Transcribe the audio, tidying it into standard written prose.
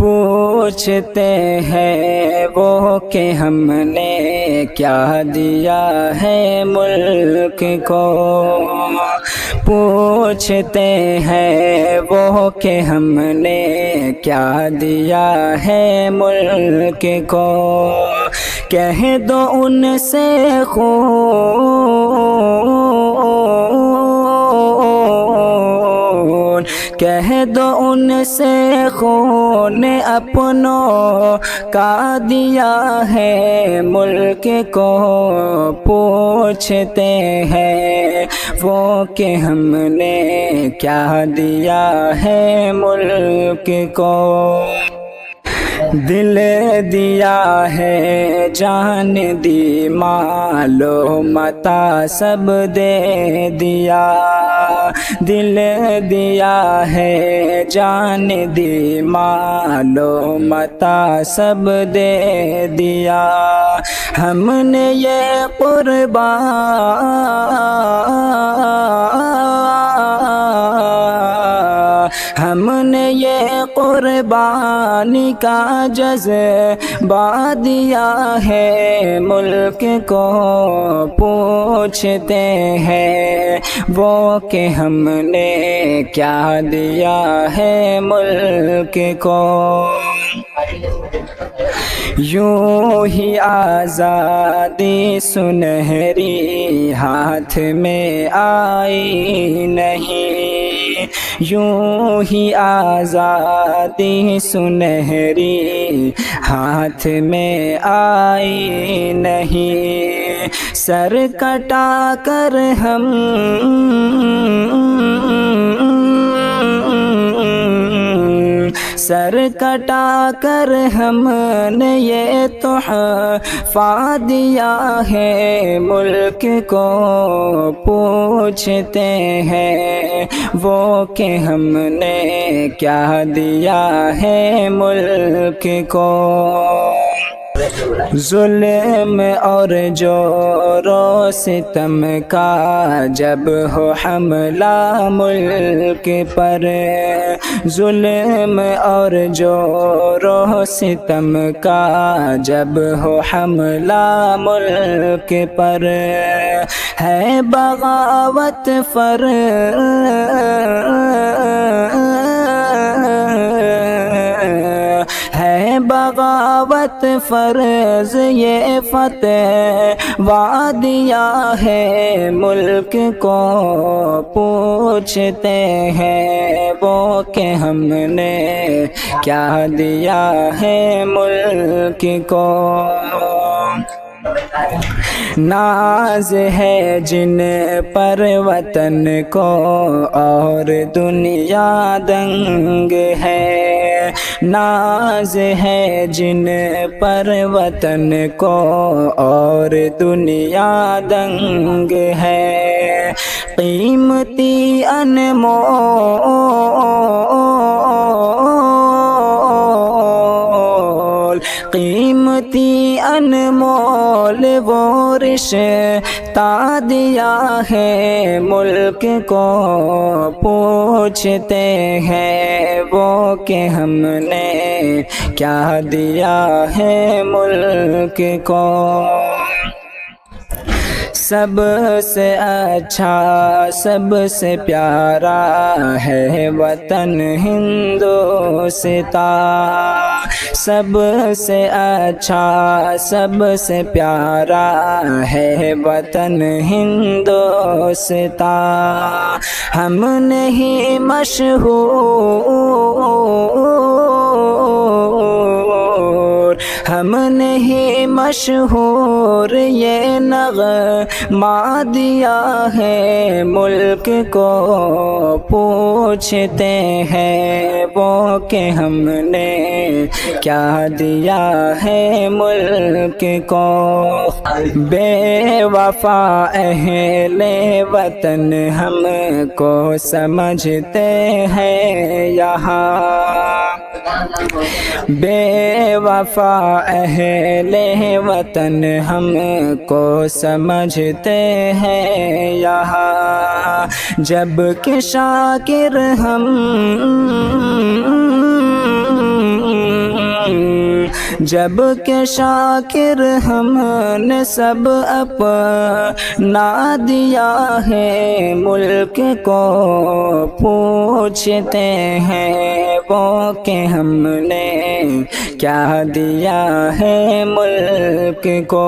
پوچھتے ہیں وہ کہ ہم نے کیا دیا ہے ملک کو، پوچھتے ہیں وہ کہ ہم نے کیا دیا ہے ملک کو، کہہ دو ان سے کہہ دو ان سے خون اپنوں کا دیا ہے ملک کو، پوچھتے ہیں وہ کہ ہم نے کیا دیا ہے ملک کو، دل دیا ہے جان دی مال و متا سب دے دیا، دل دیا ہے جان دی مال و متا سب دے دیا، ہم نے یہ ہم نے یہ قربانی کا جذبہ دیا ہے ملک کو، پوچھتے ہیں وہ کہ ہم نے کیا دیا ہے ملک کو، یوں ہی آزادی سنہری ہاتھ میں آئی نہیں، یوں ہی آزادی سنہری ہاتھ میں آئی نہیں، سر کٹا کر ہم سر کٹا کر ہم نے یہ تحفہ دیا ہے ملک کو، پوچھتے ہیں وہ کہ ہم نے کیا دیا ہے ملک کو، ظلم اور جور و ستم کا جب ہو حملہ ملک پر، ظلم اور جور و ستم کا جب ہو حملہ ملک پر، ہے بغاوت ہے بغاوت فرض یہ فتح دیا ہے ملک کو، پوچھتے ہیں وہ کہ ہم نے کیا دیا ہے ملک کو، ناز ہے جن پر وطن کو اور دنیا دنگ ہے، ناز ہے جن پر وطن کو اور دنیا دنگ ہے، قیمتی قیمتی انمول وہ رشتہ دیا ہے ملک کو، پوچھتے ہیں وہ کہ ہم نے کیا دیا ہے ملک کو، سب سے اچھا سب سے پیارا ہے وطن ہندوستان، سب سے اچھا سب سے پیارا ہے وطن ہندوستان، ہم نہیں ہم نہیں مشہور یہ نغمہ دیا ہے ملک کو، پوچھتے ہیں وہ کہ ہم نے کیا دیا ہے ملک کو، بے وفا اہل وطن ہم کو سمجھتے ہیں یہاں، بے وفا اہل وطن ہم کو سمجھتے ہیں یہاں، جب کہ شاکر ہم جب کہ شاکر ہم نے سب اپنا دیا ہے، ملک کو پوچھتے ہیں وہ کہ ہم نے کیا دیا ہے ملک کو۔